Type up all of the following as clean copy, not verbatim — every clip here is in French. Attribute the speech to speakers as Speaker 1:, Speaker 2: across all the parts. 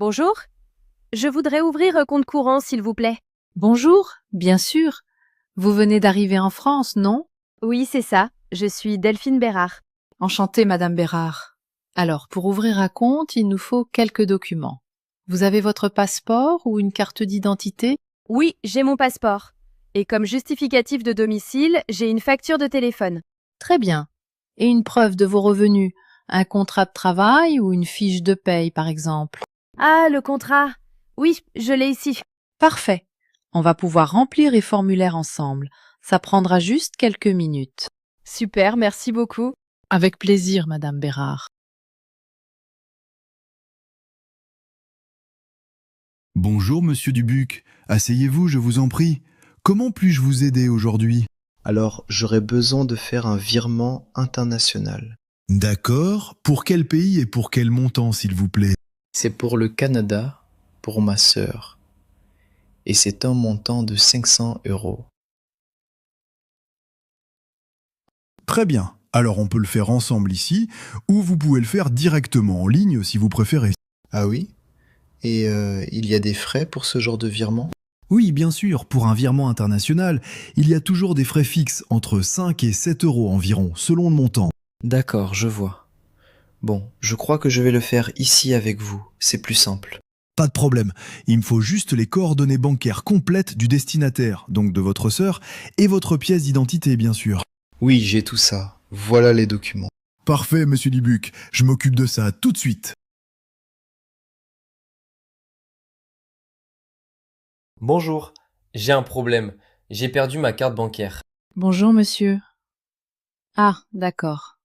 Speaker 1: Bonjour, je voudrais ouvrir un compte courant, s'il vous plaît.
Speaker 2: Bonjour, bien sûr. Vous venez d'arriver en France, non?
Speaker 1: Oui, c'est ça. Je suis Delphine Bérard.
Speaker 2: Enchantée, Madame Bérard. Alors, pour ouvrir un compte, il nous faut quelques documents. Vous avez votre passeport ou une carte d'identité?
Speaker 1: Oui, j'ai mon passeport. Et comme justificatif de domicile, j'ai une facture de téléphone.
Speaker 2: Très bien. Et une preuve de vos revenus? Un contrat de travail ou une fiche de paye, par exemple?
Speaker 1: Ah, le contrat. Oui, je l'ai ici.
Speaker 2: Parfait. On va pouvoir remplir les formulaires ensemble. Ça prendra juste quelques minutes.
Speaker 1: Super, merci beaucoup.
Speaker 2: Avec plaisir, Madame Bérard.
Speaker 3: Bonjour, monsieur Dubuc. Asseyez-vous, je vous en prie. Comment puis-je vous aider aujourd'hui?
Speaker 4: Alors, j'aurais besoin de faire un virement international.
Speaker 3: D'accord. Pour quel pays et pour quel montant, s'il vous plaît?
Speaker 4: C'est pour le Canada, pour ma sœur. Et c'est un montant de 500 €.
Speaker 3: Très bien. Alors on peut le faire ensemble ici, ou vous pouvez le faire directement en ligne si vous préférez.
Speaker 4: Ah oui? Et il y a des frais pour ce genre de virement?
Speaker 3: Oui, bien sûr, pour un virement international, il y a toujours des frais fixes entre 5 et 7 euros environ, selon le montant.
Speaker 4: D'accord, je vois. Bon, je crois que je vais le faire ici avec vous. C'est plus simple.
Speaker 3: Pas de problème, il me faut juste les coordonnées bancaires complètes du destinataire, donc de votre sœur, et votre pièce d'identité, bien sûr.
Speaker 4: Oui, j'ai tout ça. Voilà les documents.
Speaker 3: Parfait, monsieur Dubuc, je m'occupe de ça tout de suite.
Speaker 5: Bonjour, j'ai un problème. J'ai perdu ma carte bancaire.
Speaker 2: Bonjour, monsieur. Ah, d'accord.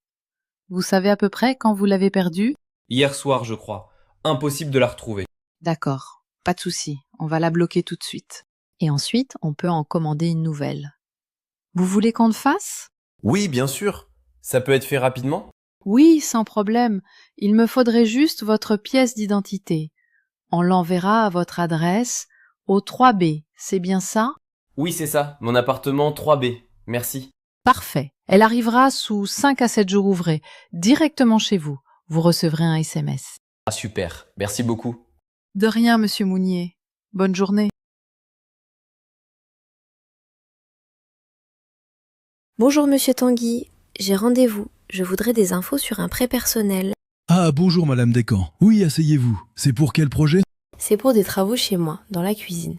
Speaker 2: Vous savez à peu près quand vous l'avez perdue?
Speaker 5: Hier soir, je crois. Impossible de la retrouver.
Speaker 2: D'accord, pas de souci. On va la bloquer tout de suite. Et ensuite, on peut en commander une nouvelle. Vous voulez qu'on le fasse?
Speaker 5: Oui, bien sûr. Ça peut être fait rapidement?
Speaker 2: Oui, sans problème. Il me faudrait juste votre pièce d'identité. On l'enverra à votre adresse au 3B, c'est bien ça?
Speaker 5: Oui, c'est ça. Mon appartement 3B. Merci.
Speaker 2: Parfait. Elle arrivera sous 5 à 7 jours ouvrés, directement chez vous. Vous recevrez un SMS.
Speaker 5: Ah, super. Merci beaucoup.
Speaker 2: De rien, monsieur Mounier. Bonne journée.
Speaker 6: Bonjour Monsieur Tanguy, j'ai rendez-vous. Je voudrais des infos sur un prêt personnel.
Speaker 3: Ah, bonjour madame Descamps. Oui, asseyez-vous. C'est pour quel projet?
Speaker 6: C'est pour des travaux chez moi, dans la cuisine.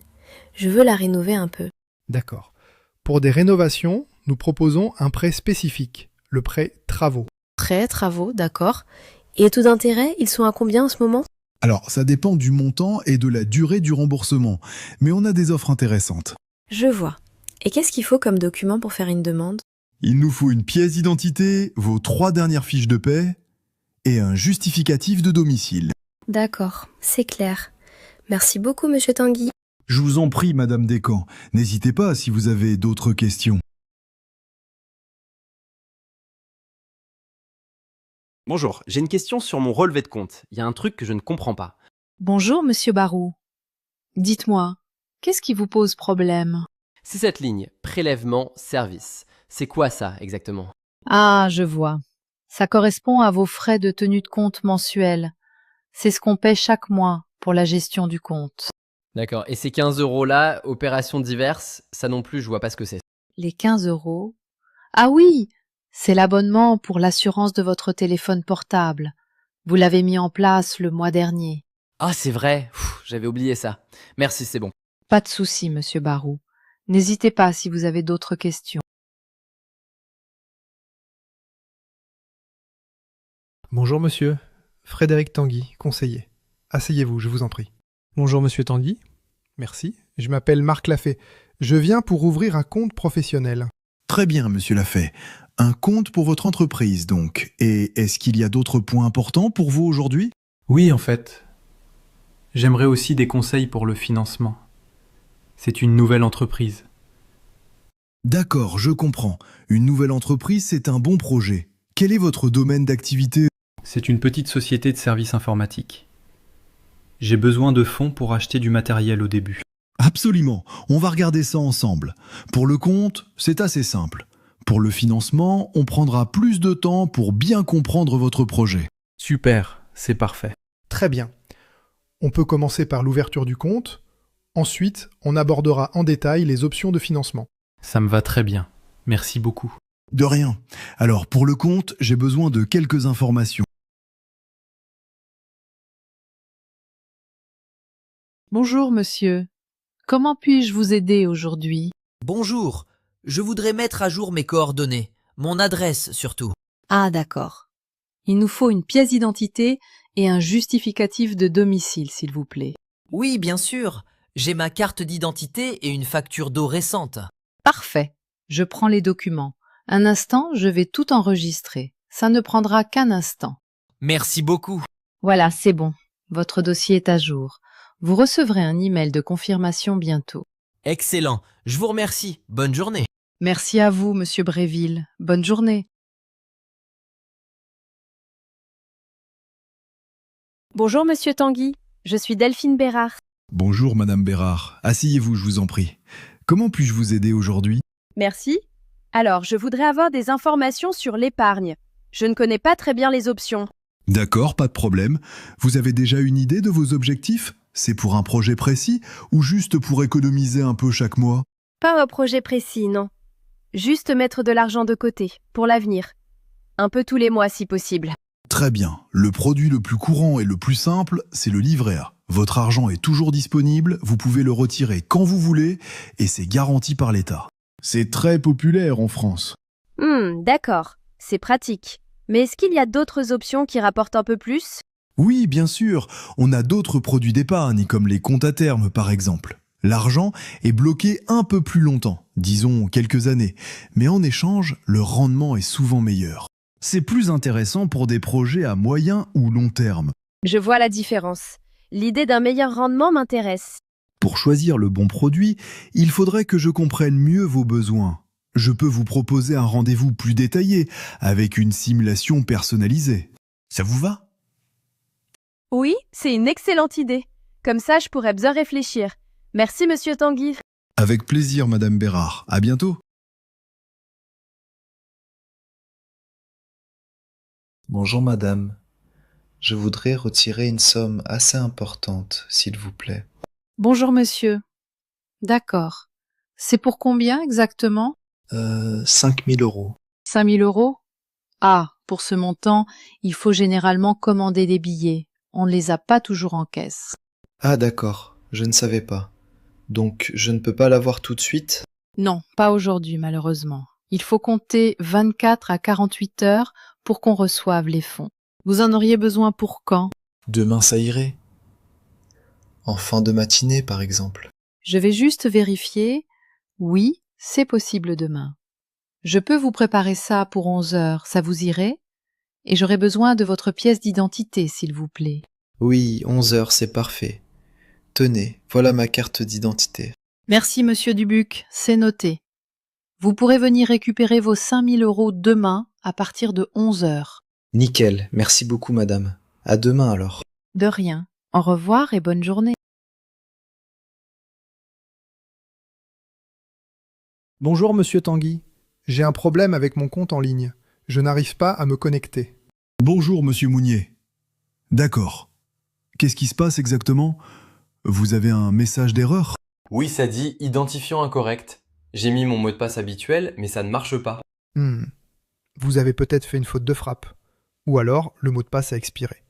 Speaker 6: Je veux la rénover un peu.
Speaker 7: D'accord. Pour des rénovations, nous proposons un prêt spécifique, le prêt travaux.
Speaker 6: Prêt, travaux, d'accord. Et les taux d'intérêt, ils sont à combien en ce moment?
Speaker 3: Alors, ça dépend du montant et de la durée du remboursement, mais on a des offres intéressantes.
Speaker 6: Je vois. Et qu'est-ce qu'il faut comme document pour faire une demande?
Speaker 3: Il nous faut une pièce d'identité, vos 3 dernières fiches de paie et un justificatif de domicile.
Speaker 6: D'accord, c'est clair. Merci beaucoup Monsieur Tanguy.
Speaker 3: Je vous en prie, madame Descamps, n'hésitez pas si vous avez d'autres questions.
Speaker 8: Bonjour, j'ai une question sur mon relevé de compte. Il y a un truc que je ne comprends pas.
Speaker 2: Bonjour, monsieur Barou. Dites-moi, qu'est-ce qui vous pose problème?
Speaker 5: C'est cette ligne. Prélèvement, service. C'est quoi ça, exactement?
Speaker 2: Ah, je vois. Ça correspond à vos frais de tenue de compte mensuels. C'est ce qu'on paie chaque mois pour la gestion du compte.
Speaker 5: D'accord. Et ces 15 € là, opérations diverses, ça non plus, je vois pas ce que c'est.
Speaker 2: Les 15 euros? Ah oui, c'est l'abonnement pour l'assurance de votre téléphone portable. Vous l'avez mis en place le mois dernier.
Speaker 5: Ah, c'est vrai. J'avais oublié ça. Merci, c'est bon.
Speaker 2: Pas de souci, monsieur Barou. N'hésitez pas si vous avez d'autres questions.
Speaker 7: Bonjour monsieur, Frédéric Tanguy, conseiller. Asseyez-vous, je vous en prie. Bonjour monsieur Tanguy. Merci. Je m'appelle Marc Lafay. Je viens pour ouvrir un compte professionnel.
Speaker 3: Très bien, monsieur Lafay. Un compte pour votre entreprise, donc. Et est-ce qu'il y a d'autres points importants pour vous aujourd'hui?
Speaker 9: Oui, en fait. J'aimerais aussi des conseils pour le financement. C'est une nouvelle entreprise.
Speaker 3: D'accord, je comprends. Une nouvelle entreprise, c'est un bon projet. Quel est votre domaine d'activité?
Speaker 9: C'est une petite société de services informatiques. J'ai besoin de fonds pour acheter du matériel au début.
Speaker 3: Absolument, on va regarder ça ensemble. Pour le compte, c'est assez simple. Pour le financement, on prendra plus de temps pour bien comprendre votre projet.
Speaker 9: Super, c'est parfait.
Speaker 7: Très bien. On peut commencer par l'ouverture du compte. Ensuite, on abordera en détail les options de financement.
Speaker 9: Ça me va très bien. Merci beaucoup.
Speaker 3: De rien. Alors, pour le compte, j'ai besoin de quelques informations.
Speaker 2: Bonjour, monsieur. Comment puis-je vous aider aujourd'hui?
Speaker 10: Bonjour, je voudrais mettre à jour mes coordonnées, mon adresse surtout.
Speaker 2: Ah, d'accord. Il nous faut une pièce d'identité et un justificatif de domicile, s'il vous plaît.
Speaker 10: Oui, bien sûr, j'ai ma carte d'identité et une facture d'eau récente.
Speaker 2: Parfait. Je prends les documents. Un instant, je vais tout enregistrer. Ça ne prendra qu'un instant.
Speaker 10: Merci beaucoup.
Speaker 2: Voilà, c'est bon. Votre dossier est à jour. Vous recevrez un email de confirmation bientôt.
Speaker 10: Excellent, je vous remercie. Bonne journée.
Speaker 2: Merci à vous, monsieur Bréville. Bonne journée.
Speaker 1: Bonjour Monsieur Tanguy, je suis Delphine Bérard.
Speaker 3: Bonjour Madame Bérard. Asseyez-vous, je vous en prie. Comment puis-je vous aider aujourd'hui?
Speaker 1: Merci. Alors, je voudrais avoir des informations sur l'épargne. Je ne connais pas très bien les options.
Speaker 3: D'accord, pas de problème. Vous avez déjà une idée de vos objectifs? C'est pour un projet précis ou juste pour économiser un peu chaque mois?
Speaker 1: Pas un projet précis, non. Juste mettre de l'argent de côté, pour l'avenir. Un peu tous les mois si possible.
Speaker 3: Très bien. Le produit le plus courant et le plus simple, c'est le livret A. Votre argent est toujours disponible, vous pouvez le retirer quand vous voulez et c'est garanti par l'État. C'est très populaire en France.
Speaker 1: D'accord. C'est pratique. Mais est-ce qu'il y a d'autres options qui rapportent un peu plus?
Speaker 3: Oui, bien sûr. On a d'autres produits d'épargne, comme les comptes à terme par exemple. L'argent est bloqué un peu plus longtemps, disons quelques années, mais en échange, le rendement est souvent meilleur. C'est plus intéressant pour des projets à moyen ou long terme.
Speaker 1: Je vois la différence. L'idée d'un meilleur rendement m'intéresse.
Speaker 3: Pour choisir le bon produit, il faudrait que je comprenne mieux vos besoins. Je peux vous proposer un rendez-vous plus détaillé, avec une simulation personnalisée. Ça vous va?
Speaker 1: Oui, c'est une excellente idée. Comme ça, je pourrais bien réfléchir. Merci, Monsieur Tanguy.
Speaker 3: Avec plaisir, Madame Bérard. À bientôt.
Speaker 4: Bonjour madame. Je voudrais retirer une somme assez importante, s'il vous plaît.
Speaker 2: Bonjour, monsieur. D'accord. C'est pour combien exactement?
Speaker 4: 5 000 €.
Speaker 2: 5 000 €? Ah, pour ce montant, il faut généralement commander des billets. On ne les a pas toujours en caisse.
Speaker 4: Ah d'accord, je ne savais pas. Donc je ne peux pas l'avoir tout de suite?
Speaker 2: Non, pas aujourd'hui, malheureusement. Il faut compter 24 à 48 heures pour qu'on reçoive les fonds. Vous en auriez besoin pour quand?
Speaker 4: Demain ça irait. En fin de matinée, par exemple.
Speaker 2: Je vais juste vérifier. Oui, c'est possible demain. Je peux vous préparer ça pour 11 heures, ça vous irait? Et j'aurai besoin de votre pièce d'identité, s'il vous plaît.
Speaker 4: Oui, 11 heures, c'est parfait. Tenez, voilà ma carte d'identité.
Speaker 2: Merci, monsieur Dubuc, c'est noté. Vous pourrez venir récupérer vos 5 000 € demain à partir de 11 heures.
Speaker 4: Nickel, merci beaucoup madame. À demain alors.
Speaker 2: De rien. Au revoir et bonne journée.
Speaker 7: Bonjour Monsieur Tanguy. J'ai un problème avec mon compte en ligne. Je n'arrive pas à me connecter.
Speaker 3: Bonjour, Monsieur Mounier. D'accord. Qu'est-ce qui se passe exactement? Vous avez un message d'erreur?
Speaker 5: Oui, ça dit identifiant incorrect. J'ai mis mon mot de passe habituel, mais ça ne marche pas.
Speaker 7: Vous avez peut-être fait une faute de frappe. Ou alors, le mot de passe a expiré.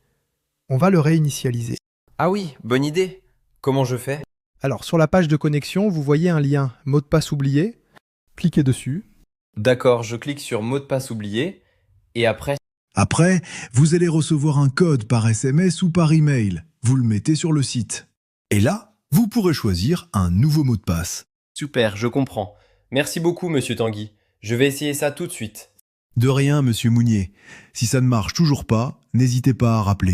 Speaker 7: On va le réinitialiser.
Speaker 5: Ah oui, bonne idée. Comment je fais?
Speaker 7: Alors, sur la page de connexion, vous voyez un lien « Mot de passe oublié ». Cliquez dessus.
Speaker 5: D'accord, je clique sur mot de passe oublié, et après...
Speaker 3: Après, vous allez recevoir un code par SMS ou par email. Vous le mettez sur le site. Et là, vous pourrez choisir un nouveau mot de passe.
Speaker 5: Super, je comprends. Merci beaucoup, Monsieur Tanguy. Je vais essayer ça tout de suite.
Speaker 3: De rien, Monsieur Mounier. Si ça ne marche toujours pas, n'hésitez pas à rappeler.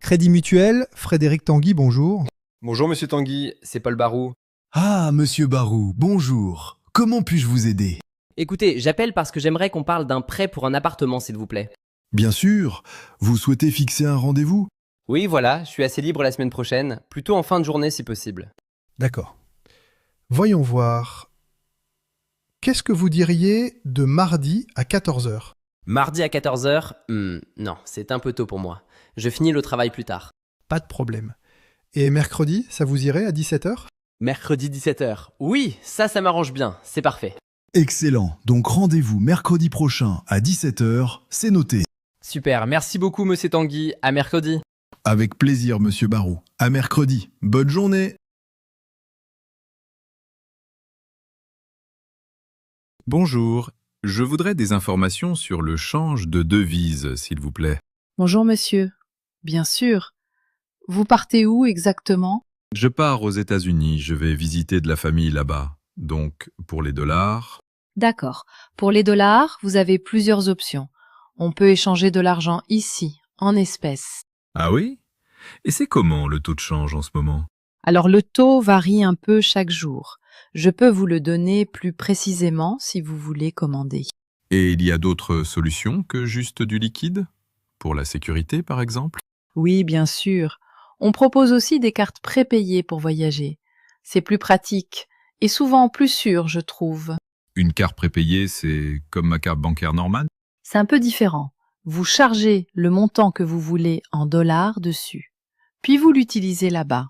Speaker 7: Crédit Mutuel, Frédéric Tanguy, bonjour.
Speaker 5: Bonjour, Monsieur Tanguy, c'est Paul Barou.
Speaker 3: Ah, Monsieur Barou, bonjour. Comment puis-je vous aider?
Speaker 11: Écoutez, j'appelle parce que j'aimerais qu'on parle d'un prêt pour un appartement, s'il vous plaît.
Speaker 3: Bien sûr. Vous souhaitez fixer un rendez-vous?
Speaker 11: Oui, voilà, je suis assez libre la semaine prochaine, plutôt en fin de journée si possible.
Speaker 7: D'accord. Voyons voir. Qu'est-ce que vous diriez de mardi à 14 h?
Speaker 5: Mardi à 14h, non, c'est un peu tôt pour moi. Je finis le travail plus tard.
Speaker 7: Pas de problème. Et mercredi, ça vous irait à 17h?
Speaker 5: Mercredi 17h. Oui, ça m'arrange bien, c'est parfait.
Speaker 3: Excellent. Donc rendez-vous mercredi prochain à 17h, c'est noté.
Speaker 5: Super, merci beaucoup monsieur Tanguy, à mercredi.
Speaker 3: Avec plaisir, monsieur Barou. À mercredi. Bonne journée.
Speaker 12: Bonjour, je voudrais des informations sur le change de devise, s'il vous plaît.
Speaker 2: Bonjour monsieur. Bien sûr. Vous partez où exactement?
Speaker 12: Je pars aux États-Unis, je vais visiter de la famille là-bas. Donc, pour les dollars...
Speaker 2: D'accord. Pour les dollars, vous avez plusieurs options. On peut échanger de l'argent ici, en espèces.
Speaker 12: Ah oui? Et c'est comment le taux de change en ce moment?
Speaker 2: Alors le taux varie un peu chaque jour. Je peux vous le donner plus précisément si vous voulez commander.
Speaker 12: Et il y a d'autres solutions que juste du liquide? Pour la sécurité, par exemple?
Speaker 2: Oui, bien sûr. On propose aussi des cartes prépayées pour voyager. C'est plus pratique et souvent plus sûr, je trouve.
Speaker 12: Une carte prépayée, c'est comme ma carte bancaire normale?
Speaker 2: C'est un peu différent. Vous chargez le montant que vous voulez en dollars dessus. Puis vous l'utilisez là-bas,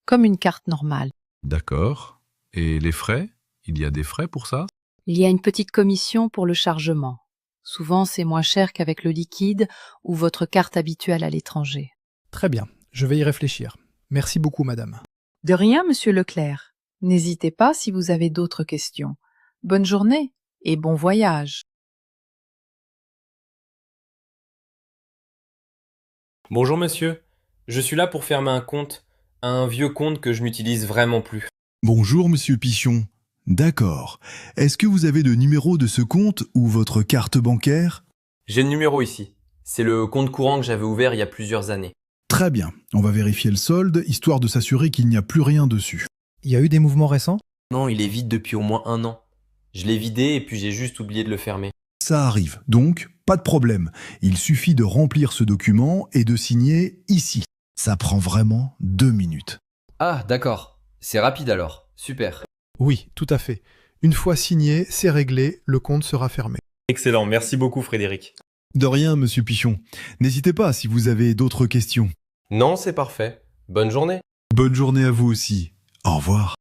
Speaker 2: comme une carte normale.
Speaker 12: D'accord. Et les frais? Il y a des frais pour ça?
Speaker 2: Il y a une petite commission pour le chargement. Souvent, c'est moins cher qu'avec le liquide ou votre carte habituelle à l'étranger.
Speaker 7: Très bien, je vais y réfléchir. Merci beaucoup, madame.
Speaker 2: De rien, monsieur Leclerc. N'hésitez pas si vous avez d'autres questions. Bonne journée et bon voyage.
Speaker 13: Bonjour monsieur, je suis là pour fermer un vieux compte que je n'utilise vraiment plus.
Speaker 3: Bonjour, monsieur Pichon. D'accord. Est-ce que vous avez le numéro de ce compte ou votre carte bancaire?
Speaker 13: J'ai le numéro ici. C'est le compte courant que j'avais ouvert il y a plusieurs années.
Speaker 3: Très bien. On va vérifier le solde, histoire de s'assurer qu'il n'y a plus rien dessus.
Speaker 7: Il y a eu des mouvements récents?
Speaker 13: Non, il est vide depuis au moins 1 an. Je l'ai vidé et puis j'ai juste oublié de le fermer.
Speaker 3: Ça arrive, donc pas de problème. Il suffit de remplir ce document et de signer ici. Ça prend vraiment 2 minutes.
Speaker 13: Ah, d'accord. C'est rapide alors. Super.
Speaker 7: Oui, tout à fait. Une fois signé, c'est réglé, le compte sera fermé.
Speaker 13: Excellent, merci beaucoup Frédéric.
Speaker 3: De rien, monsieur Pichon. N'hésitez pas si vous avez d'autres questions.
Speaker 13: Non, c'est parfait. Bonne journée.
Speaker 3: Bonne journée à vous aussi. Au revoir.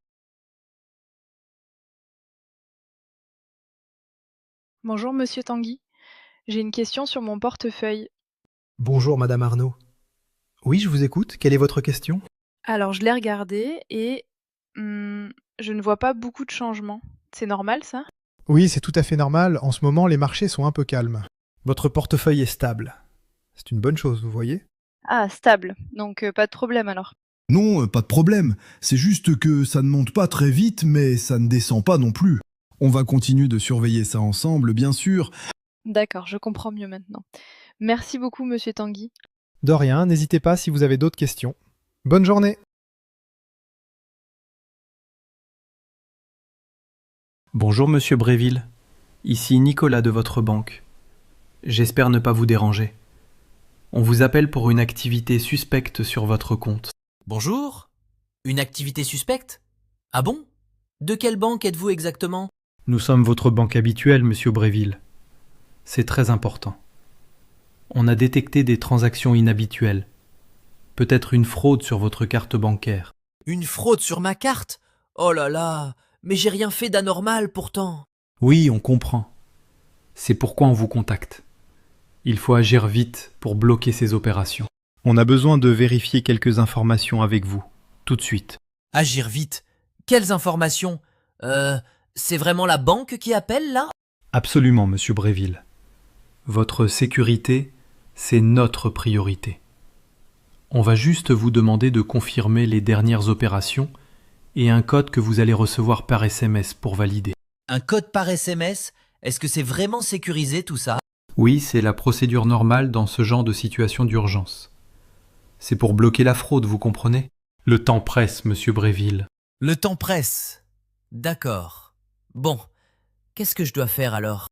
Speaker 14: Bonjour Monsieur Tanguy, j'ai une question sur mon portefeuille.
Speaker 7: Bonjour, madame Arnaud. Oui, je vous écoute. Quelle est votre question?
Speaker 14: Alors je l'ai regardé et je ne vois pas beaucoup de changements. C'est normal ça?
Speaker 7: Oui, c'est tout à fait normal. En ce moment, les marchés sont un peu calmes. Votre portefeuille est stable. C'est une bonne chose, vous voyez?
Speaker 14: Ah, stable, donc pas de problème alors.
Speaker 3: Non, pas de problème. C'est juste que ça ne monte pas très vite, mais ça ne descend pas non plus. On va continuer de surveiller ça ensemble, bien sûr.
Speaker 14: D'accord, je comprends mieux maintenant. Merci beaucoup Monsieur Tanguy.
Speaker 7: De rien, n'hésitez pas si vous avez d'autres questions. Bonne journée!
Speaker 9: Bonjour monsieur Bréville, ici Nicolas de votre banque. J'espère ne pas vous déranger. On vous appelle pour une activité suspecte sur votre compte.
Speaker 10: Bonjour. Une activité suspecte? Ah bon? De quelle banque êtes-vous exactement?
Speaker 9: Nous sommes votre banque habituelle, monsieur Bréville. C'est très important. On a détecté des transactions inhabituelles. Peut-être une fraude sur votre carte bancaire.
Speaker 10: Une fraude sur ma carte? Oh là là, mais j'ai rien fait d'anormal pourtant.
Speaker 9: Oui, on comprend. C'est pourquoi on vous contacte. Il faut agir vite pour bloquer ces opérations. On a besoin de vérifier quelques informations avec vous, tout de suite.
Speaker 10: Agir vite? Quelles informations? C'est vraiment la banque qui appelle là?
Speaker 9: Absolument, monsieur Bréville. Votre sécurité, c'est notre priorité. On va juste vous demander de confirmer les dernières opérations et un code que vous allez recevoir par SMS pour valider.
Speaker 10: Un code par SMS? Est-ce que c'est vraiment sécurisé tout ça?
Speaker 9: Oui, c'est la procédure normale dans ce genre de situation d'urgence. C'est pour bloquer la fraude, vous comprenez? Le temps presse, monsieur Bréville.
Speaker 10: Le temps presse. D'accord. Bon, qu'est-ce que je dois faire alors?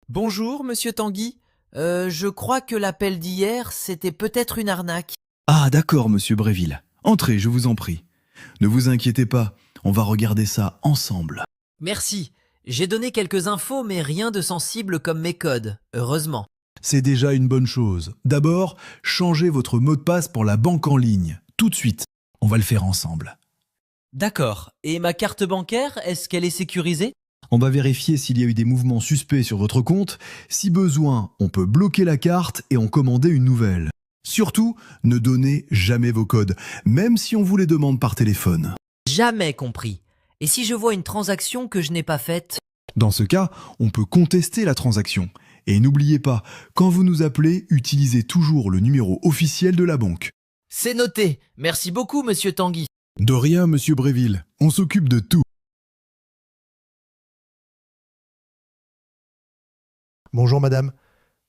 Speaker 10: Bonjour, monsieur Tanguy. Je crois que l'appel d'hier, c'était peut-être une arnaque.
Speaker 3: Ah, d'accord, monsieur Bréville. Entrez, je vous en prie. Ne vous inquiétez pas, on va regarder ça ensemble.
Speaker 10: Merci. J'ai donné quelques infos, mais rien de sensible comme mes codes, heureusement.
Speaker 3: C'est déjà une bonne chose. D'abord, changez votre mot de passe pour la banque en ligne. Tout de suite. On va le faire ensemble.
Speaker 10: D'accord. Et ma carte bancaire, est-ce qu'elle est sécurisée?
Speaker 3: On va vérifier s'il y a eu des mouvements suspects sur votre compte. Si besoin, on peut bloquer la carte et en commander une nouvelle. Surtout, ne donnez jamais vos codes, même si on vous les demande par téléphone.
Speaker 10: Jamais compris. Et si je vois une transaction que je n'ai pas faite?
Speaker 3: Dans ce cas, on peut contester la transaction. Et n'oubliez pas, quand vous nous appelez, utilisez toujours le numéro officiel de la banque.
Speaker 10: C'est noté. Merci beaucoup, monsieur Tanguy.
Speaker 3: De rien, monsieur Bréville. On s'occupe de tout.
Speaker 7: Bonjour madame,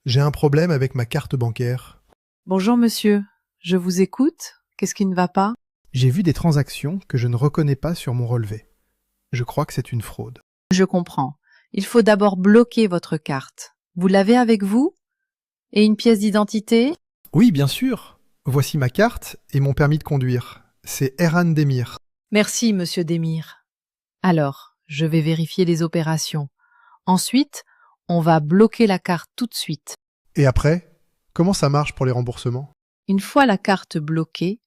Speaker 7: j'ai un problème avec ma carte bancaire.
Speaker 2: Bonjour monsieur, je vous écoute. Qu'est-ce qui ne va pas?
Speaker 7: J'ai vu des transactions que je ne reconnais pas sur mon relevé. Je crois que c'est une fraude.
Speaker 2: Je comprends. Il faut d'abord bloquer votre carte. Vous l'avez avec vous? Et une pièce d'identité?
Speaker 7: Oui, bien sûr. Voici ma carte et mon permis de conduire. C'est Erhan Demir.
Speaker 2: Merci, monsieur Demir. Alors, je vais vérifier les opérations. Ensuite, on va bloquer la carte tout de suite.
Speaker 7: Et après, comment ça marche pour les remboursements?
Speaker 2: Une fois la carte bloquée,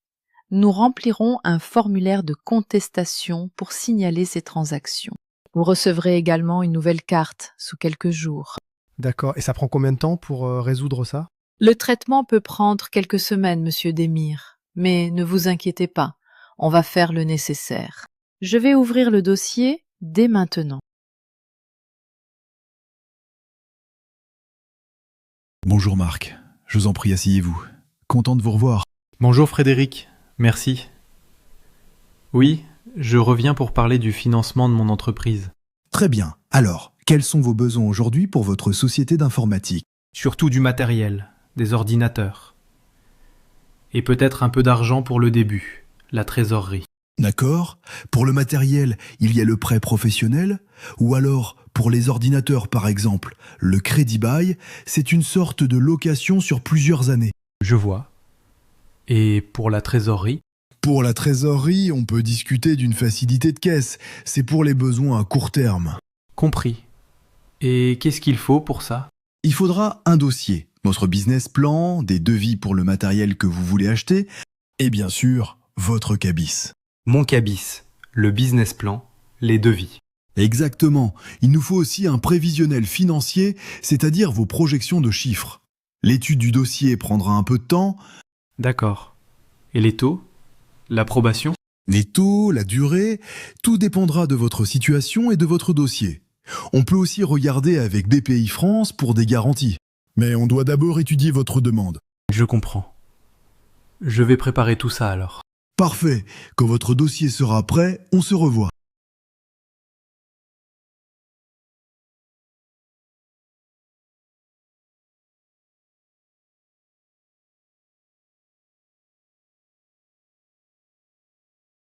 Speaker 2: nous remplirons un formulaire de contestation pour signaler ces transactions. Vous recevrez également une nouvelle carte sous quelques jours.
Speaker 7: D'accord. Et ça prend combien de temps pour résoudre ça?
Speaker 2: Le traitement peut prendre quelques semaines, monsieur Demir. Mais ne vous inquiétez pas, on va faire le nécessaire. Je vais ouvrir le dossier dès maintenant.
Speaker 3: Bonjour Marc, je vous en prie, asseyez-vous. Content de vous revoir.
Speaker 9: Bonjour Frédéric, merci. Oui, je reviens pour parler du financement de mon entreprise.
Speaker 3: Très bien. Alors, quels sont vos besoins aujourd'hui pour votre société d'informatique?
Speaker 9: Surtout du matériel, des ordinateurs. Et peut-être un peu d'argent pour le début, la trésorerie.
Speaker 3: D'accord. Pour le matériel, il y a le prêt professionnel, ou alors, pour les ordinateurs par exemple, le crédit bail, c'est une sorte de location sur plusieurs années.
Speaker 9: Je vois. Et pour la trésorerie?
Speaker 3: Pour la trésorerie, on peut discuter d'une facilité de caisse. C'est pour les besoins à court terme.
Speaker 9: Compris. Et qu'est-ce qu'il faut pour ça?
Speaker 3: Il faudra un dossier, votre business plan, des devis pour le matériel que vous voulez acheter, et bien sûr, votre cabis.
Speaker 9: Mon cabis, le business plan, les devis.
Speaker 3: Exactement. Il nous faut aussi un prévisionnel financier, c'est-à-dire vos projections de chiffres. L'étude du dossier prendra un peu de temps.
Speaker 9: D'accord. Et les taux? L'approbation?
Speaker 3: Les taux, la durée, tout dépendra de votre situation et de votre dossier. On peut aussi regarder avec BPI France pour des garanties. Mais on doit d'abord étudier votre demande.
Speaker 9: Je comprends. Je vais préparer tout ça alors.
Speaker 3: Parfait. Quand votre dossier sera prêt, on se revoit.